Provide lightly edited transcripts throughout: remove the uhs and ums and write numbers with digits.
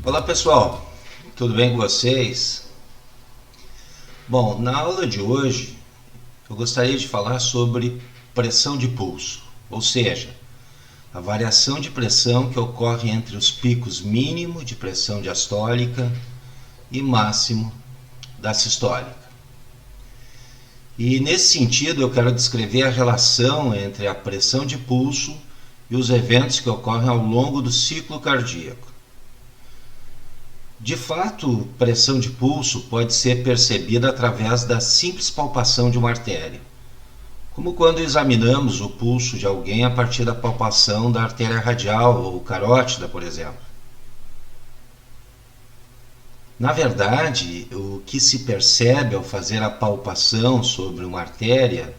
Olá pessoal, tudo bem com vocês? Bom, na aula de hoje eu gostaria de falar sobre pressão de pulso, ou seja, a variação de pressão que ocorre entre os picos mínimo de pressão diastólica e máximo da sistólica. E nesse sentido eu quero descrever a relação entre a pressão de pulso e os eventos que ocorrem ao longo do ciclo cardíaco. De fato, pressão de pulso pode ser percebida através da simples palpação de uma artéria, como quando examinamos o pulso de alguém a partir da palpação da artéria radial ou carótida, por exemplo. Na verdade, o que se percebe ao fazer a palpação sobre uma artéria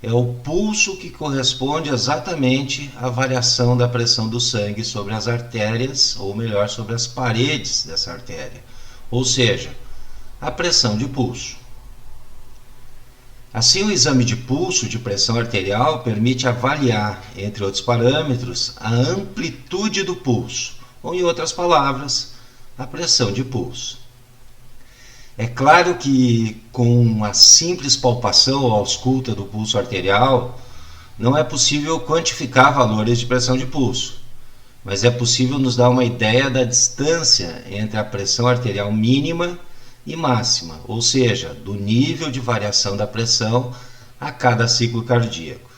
é o pulso que corresponde exatamente à variação da pressão do sangue sobre as artérias, ou melhor, sobre as paredes dessa artéria, ou seja, a pressão de pulso. Assim, o exame de pulso de pressão arterial permite avaliar, entre outros parâmetros, a amplitude do pulso, ou em outras palavras, a pressão de pulso. É claro que com a simples palpação ou ausculta do pulso arterial não é possível quantificar valores de pressão de pulso, mas é possível nos dar uma ideia da distância entre a pressão arterial mínima e máxima, ou seja, do nível de variação da pressão a cada ciclo cardíaco.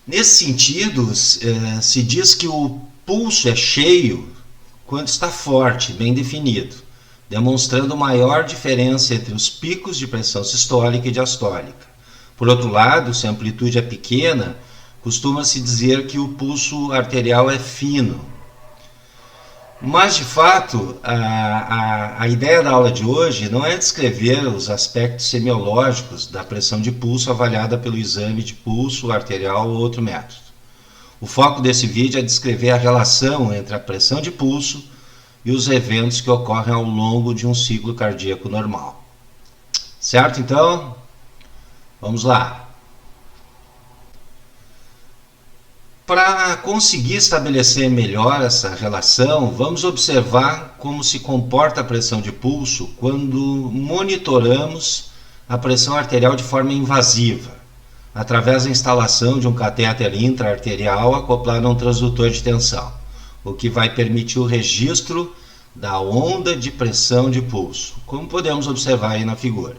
Nesse sentido, se diz que o pulso é cheio quando está forte, bem definido, demonstrando maior diferença entre os picos de pressão sistólica e diastólica. Por outro lado, se a amplitude é pequena, costuma-se dizer que o pulso arterial é fino. Mas, de fato, a ideia da aula de hoje não é descrever os aspectos semiológicos da pressão de pulso avaliada pelo exame de pulso arterial ou outro método. O foco desse vídeo é descrever a relação entre a pressão de pulso e os eventos que ocorrem ao longo de um ciclo cardíaco normal. Certo, então? Vamos lá. Para conseguir estabelecer melhor essa relação, vamos observar como se comporta a pressão de pulso quando monitoramos a pressão arterial de forma invasiva, através da instalação de um catéter intra-arterial acoplado a um transdutor de tensão, o que vai permitir o registro da onda de pressão de pulso, como podemos observar aí na figura.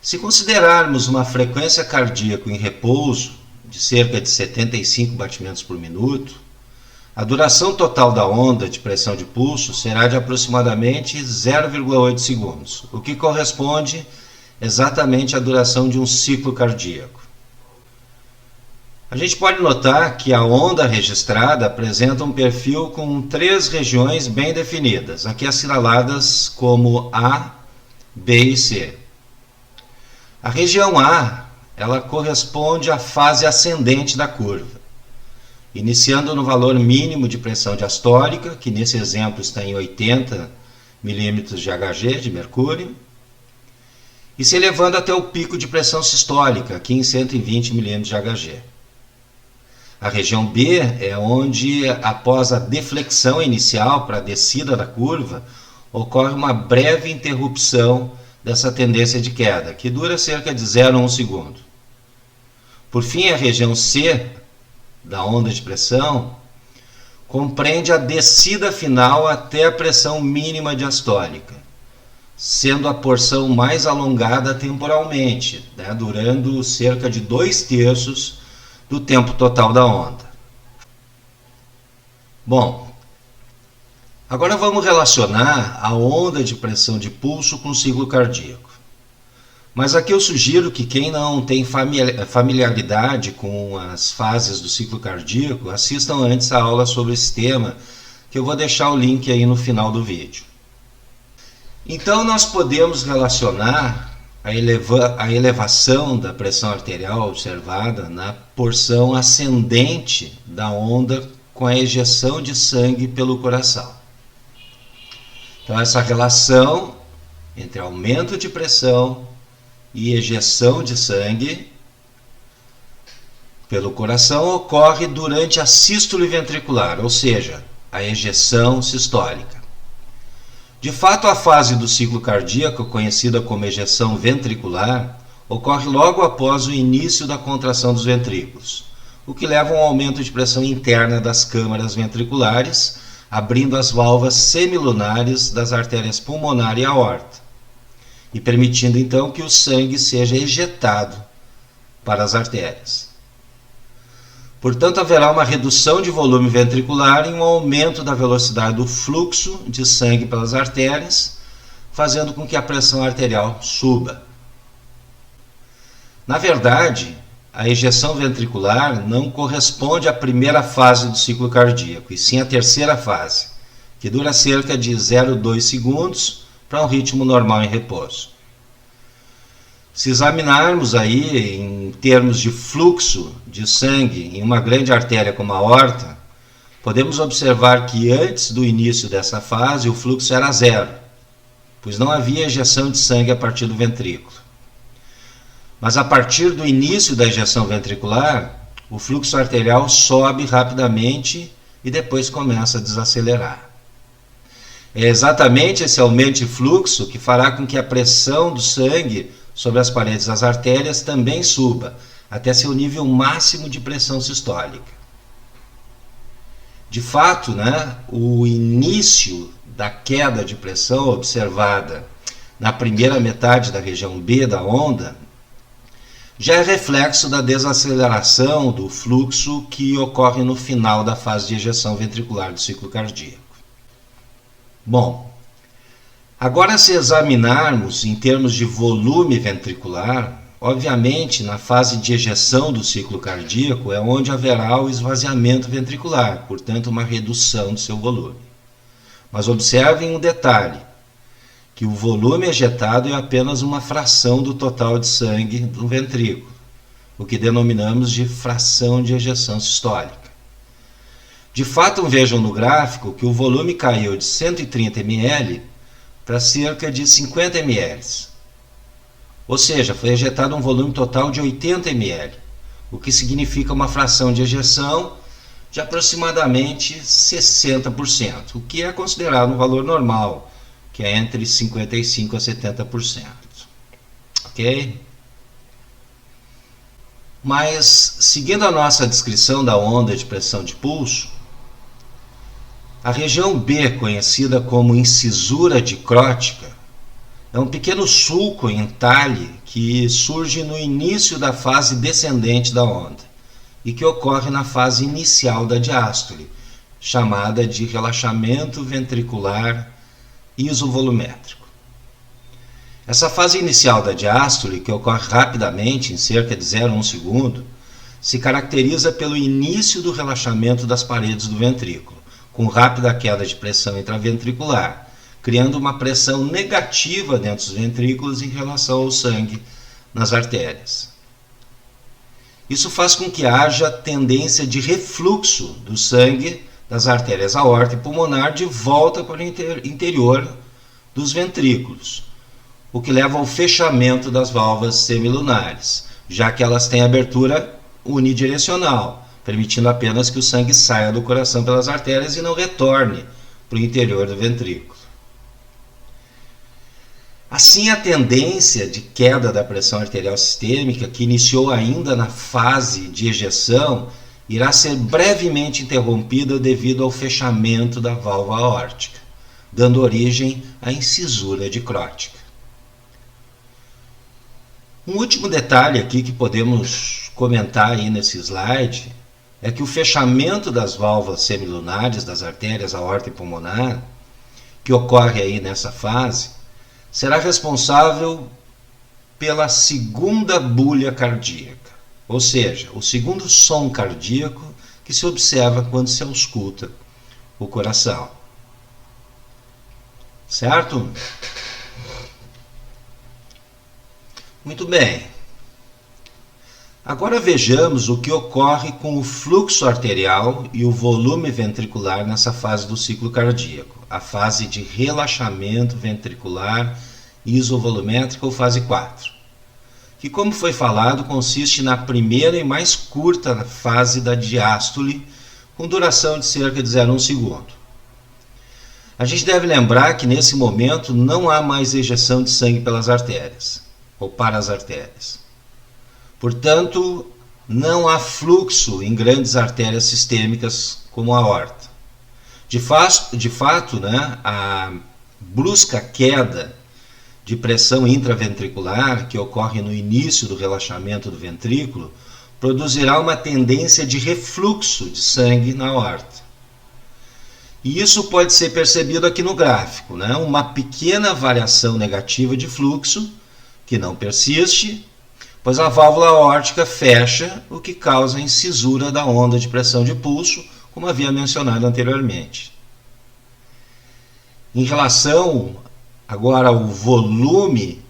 Se considerarmos uma frequência cardíaca em repouso de cerca de 75 batimentos por minuto, a duração total da onda de pressão de pulso será de aproximadamente 0,8 segundos, o que corresponde exatamente à duração de um ciclo cardíaco. A gente pode notar que a onda registrada apresenta um perfil com 3 regiões bem definidas, aqui assinaladas como A, B e C. A região A, ela corresponde à fase ascendente da curva, iniciando no valor mínimo de pressão diastólica, que nesse exemplo está em 80 milímetros de Hg, de mercúrio, e se elevando até o pico de pressão sistólica, aqui em 120 milímetros de Hg. A região B é onde, após a deflexão inicial para a descida da curva, ocorre uma breve interrupção dessa tendência de queda, que dura cerca de 0,1 segundo. Por fim, a região C da onda de pressão compreende a descida final até a pressão mínima diastólica, sendo a porção mais alongada temporalmente, durando cerca de 2/3 do tempo total da onda. Bom, agora vamos relacionar a onda de pressão de pulso com o ciclo cardíaco. Mas aqui eu sugiro que quem não tem familiaridade com as fases do ciclo cardíaco, assistam antes a aula sobre esse tema, que eu vou deixar o link aí no final do vídeo. Então nós podemos relacionar a elevação da pressão arterial observada na porção ascendente da onda com a ejeção de sangue pelo coração. Então essa relação entre aumento de pressão e ejeção de sangue pelo coração ocorre durante a sístole ventricular, ou seja, a ejeção sistólica. De fato, a fase do ciclo cardíaco, conhecida como ejeção ventricular, ocorre logo após o início da contração dos ventrículos, o que leva a um aumento de pressão interna das câmaras ventriculares, abrindo as válvulas semilunares das artérias pulmonar e aorta, e permitindo então que o sangue seja ejetado para as artérias. Portanto, haverá uma redução de volume ventricular e um aumento da velocidade do fluxo de sangue pelas artérias, fazendo com que a pressão arterial suba. Na verdade, a ejeção ventricular não corresponde à primeira fase do ciclo cardíaco, e sim à terceira fase, que dura cerca de 0,2 segundos para um ritmo normal em repouso. Se examinarmos aí em termos de fluxo de sangue em uma grande artéria como a aorta, podemos observar que antes do início dessa fase o fluxo era zero, pois não havia ejeção de sangue a partir do ventrículo. Mas a partir do início da ejeção ventricular, o fluxo arterial sobe rapidamente e depois começa a desacelerar. É exatamente esse aumento de fluxo que fará com que a pressão do sangue sobre as paredes das artérias também suba, até seu nível máximo de pressão sistólica. De fato, o início da queda de pressão observada na primeira metade da região B da onda já é reflexo da desaceleração do fluxo que ocorre no final da fase de ejeção ventricular do ciclo cardíaco. Bom, agora, se examinarmos em termos de volume ventricular, obviamente na fase de ejeção do ciclo cardíaco é onde haverá o esvaziamento ventricular, portanto uma redução do seu volume. Mas observem um detalhe, que o volume ejetado é apenas uma fração do total de sangue do ventrículo, o que denominamos de fração de ejeção sistólica. De fato, vejam no gráfico que o volume caiu de 130 ml para cerca de 50 ml. Ou seja, foi ejetado um volume total de 80 ml, o que significa uma fração de ejeção de aproximadamente 60%, o que é considerado um valor normal, que é entre 55% a 70%. Ok? Mas, seguindo a nossa descrição da onda de pressão de pulso, a região B, conhecida como incisura dicrótica, é um pequeno sulco em entalhe que surge no início da fase descendente da onda e que ocorre na fase inicial da diástole, chamada de relaxamento ventricular isovolumétrico. Essa fase inicial da diástole, que ocorre rapidamente, em cerca de 0,1 segundo, se caracteriza pelo início do relaxamento das paredes do ventrículo, com rápida queda de pressão intraventricular, criando uma pressão negativa dentro dos ventrículos em relação ao sangue nas artérias. Isso faz com que haja tendência de refluxo do sangue das artérias aorta e pulmonar de volta para o interior dos ventrículos, o que leva ao fechamento das válvulas semilunares, já que elas têm abertura unidirecional, permitindo apenas que o sangue saia do coração pelas artérias e não retorne para o interior do ventrículo. Assim, a tendência de queda da pressão arterial sistêmica, que iniciou ainda na fase de ejeção, irá ser brevemente interrompida devido ao fechamento da válvula aórtica, dando origem à incisura dicrótica. Um último detalhe aqui que podemos comentar aí nesse slide é que o fechamento das válvulas semilunares das artérias aorta e pulmonar, que ocorre aí nessa fase, será responsável pela segunda bulha cardíaca, ou seja, o segundo som cardíaco que se observa quando se ausculta o coração. Certo? Muito bem. Agora vejamos o que ocorre com o fluxo arterial e o volume ventricular nessa fase do ciclo cardíaco, a fase de relaxamento ventricular isovolumétrico ou fase 4, que, como foi falado, consiste na primeira e mais curta fase da diástole, com duração de cerca de 0,1 segundo. A gente deve lembrar que nesse momento não há mais ejeção de sangue pelas artérias, ou para as artérias. Portanto, não há fluxo em grandes artérias sistêmicas como a aorta. De fato, né, a brusca queda de pressão intraventricular que ocorre no início do relaxamento do ventrículo produzirá uma tendência de refluxo de sangue na aorta. E isso pode ser percebido aqui no gráfico, né? Uma pequena variação negativa de fluxo que não persiste, pois a válvula aórtica fecha, o que causa a incisura da onda de pressão de pulso, como havia mencionado anteriormente. Em relação agora ao volume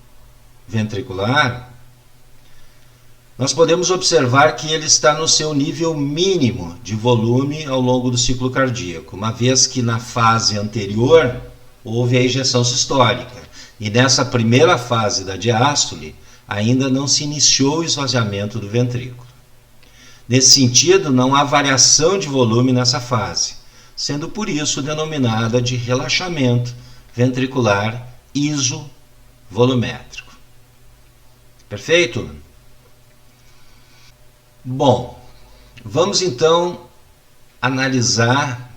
ventricular, nós podemos observar que ele está no seu nível mínimo de volume ao longo do ciclo cardíaco, uma vez que na fase anterior houve a ejeção sistólica, e nessa primeira fase da diástole ainda não se iniciou o esvaziamento do ventrículo. Nesse sentido, não há variação de volume nessa fase, sendo por isso denominada de relaxamento ventricular isovolumétrico. Perfeito? Bom, vamos então analisar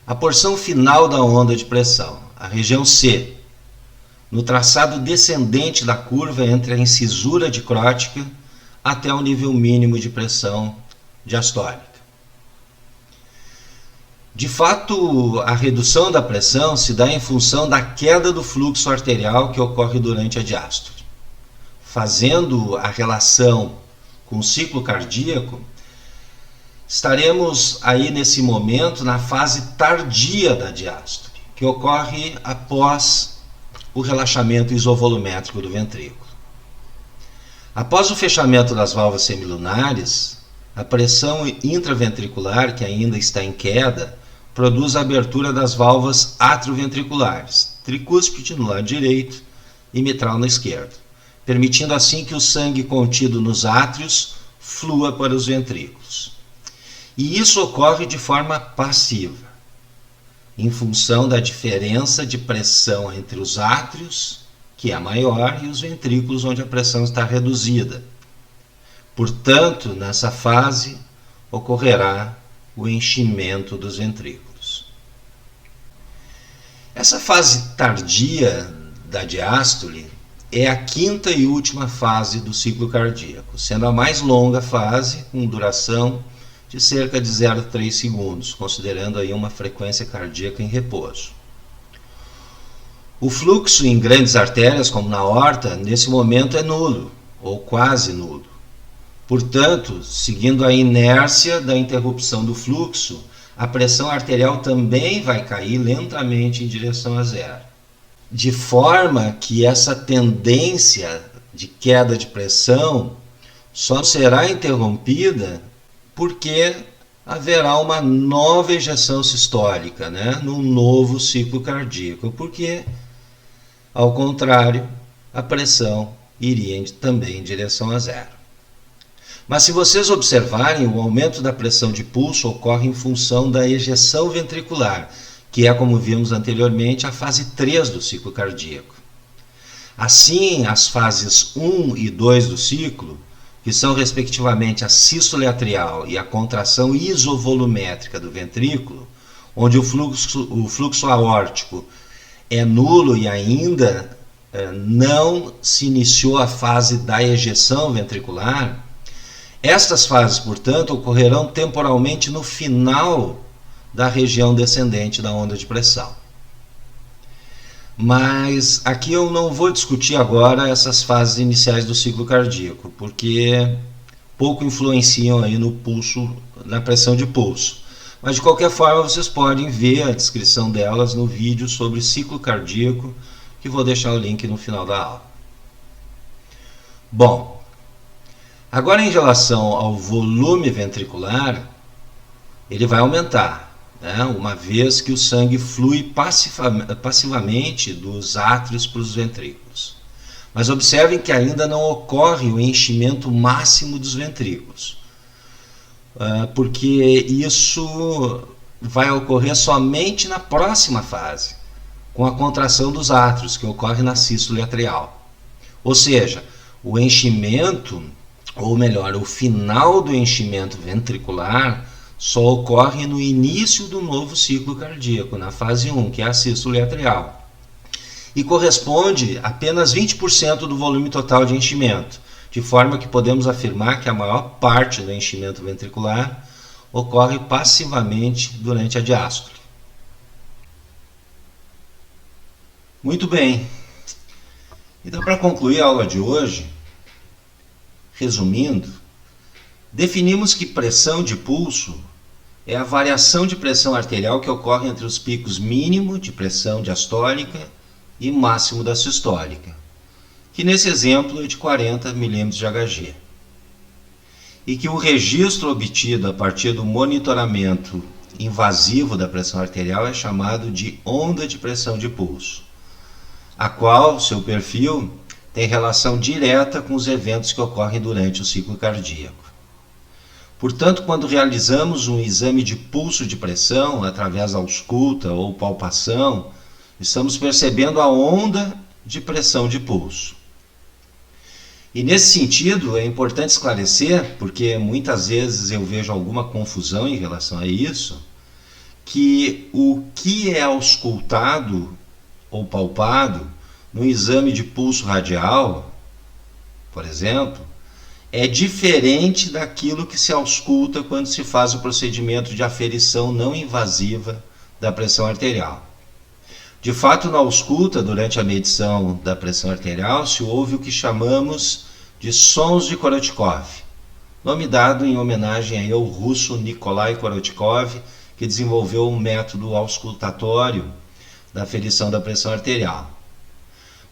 a porção final da onda de pressão, a região C, no traçado descendente da curva entre a incisura dicrótica até o nível mínimo de pressão diastólica. De fato, a redução da pressão se dá em função da queda do fluxo arterial que ocorre durante a diástole. Fazendo a relação com o ciclo cardíaco, estaremos aí nesse momento na fase tardia da diástole, que ocorre após o relaxamento isovolumétrico do ventrículo. Após o fechamento das válvulas semilunares, a pressão intraventricular, que ainda está em queda, produz a abertura das válvulas atrioventriculares, tricúspide no lado direito e mitral na esquerda, permitindo assim que o sangue contido nos átrios flua para os ventrículos. E isso ocorre de forma passiva, em função da diferença de pressão entre os átrios, que é maior, e os ventrículos, onde a pressão está reduzida. Portanto, nessa fase, ocorrerá o enchimento dos ventrículos. Essa fase tardia da diástole é a quinta e última fase do ciclo cardíaco, sendo a mais longa fase, com duração de cerca de 0,3 segundos, considerando aí uma frequência cardíaca em repouso. O fluxo em grandes artérias, como na aorta, nesse momento é nulo, ou quase nulo. Portanto, seguindo a inércia da interrupção do fluxo, a pressão arterial também vai cair lentamente em direção a zero. De forma que essa tendência de queda de pressão só será interrompida porque haverá uma nova ejeção sistólica, num novo ciclo cardíaco, porque, ao contrário, a pressão iria também em direção a zero. Mas se vocês observarem, o aumento da pressão de pulso ocorre em função da ejeção ventricular, que é, como vimos anteriormente, a fase 3 do ciclo cardíaco. Assim, as fases 1 e 2 do ciclo, que são respectivamente a sístole atrial e a contração isovolumétrica do ventrículo, onde o fluxo aórtico é nulo e ainda não se iniciou a fase da ejeção ventricular, estas fases, portanto, ocorrerão temporalmente no final da região descendente da onda de pressão. Mas aqui eu não vou discutir agora essas fases iniciais do ciclo cardíaco, porque pouco influenciam aí no pulso, na pressão de pulso. Mas de qualquer forma vocês podem ver a descrição delas no vídeo sobre ciclo cardíaco, que vou deixar o link no final da aula. Bom, agora em relação ao volume ventricular, ele vai aumentar, uma vez que o sangue flui passivamente dos átrios para os ventrículos. Mas observem que ainda não ocorre o enchimento máximo dos ventrículos, porque isso vai ocorrer somente na próxima fase, com a contração dos átrios, que ocorre na sístole atrial. Ou seja, o enchimento, ou melhor, o final do enchimento ventricular só ocorre no início do novo ciclo cardíaco, na fase 1, que é a sístole atrial. E corresponde a apenas 20% do volume total de enchimento, de forma que podemos afirmar que a maior parte do enchimento ventricular ocorre passivamente durante a diástole. Muito bem. Então, para concluir a aula de hoje, resumindo, definimos que pressão de pulso é a variação de pressão arterial que ocorre entre os picos mínimo de pressão diastólica e máximo da sistólica, que nesse exemplo é de 40 mm de Hg. E que o registro obtido a partir do monitoramento invasivo da pressão arterial é chamado de onda de pressão de pulso, a qual seu perfil tem relação direta com os eventos que ocorrem durante o ciclo cardíaco. Portanto, quando realizamos um exame de pulso de pressão através da ausculta ou palpação, estamos percebendo a onda de pressão de pulso. E nesse sentido é importante esclarecer, porque muitas vezes eu vejo alguma confusão em relação a isso, que o que é auscultado ou palpado no exame de pulso radial, por exemplo, é diferente daquilo que se ausculta quando se faz o procedimento de aferição não invasiva da pressão arterial. De fato, na ausculta, durante a medição da pressão arterial, se ouve o que chamamos de sons de Korotkov, nome dado em homenagem ao russo Nikolai Korotkov, que desenvolveu um método auscultatório da aferição da pressão arterial.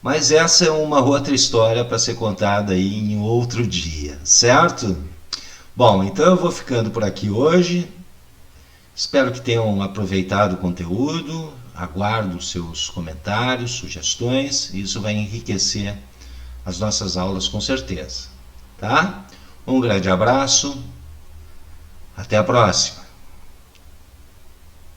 Mas essa é uma outra história para ser contada aí em outro dia, certo? Bom, então eu vou ficando por aqui hoje. Espero que tenham aproveitado o conteúdo. Aguardo seus comentários, sugestões. Isso vai enriquecer as nossas aulas com certeza. Tá? Um grande abraço. Até a próxima.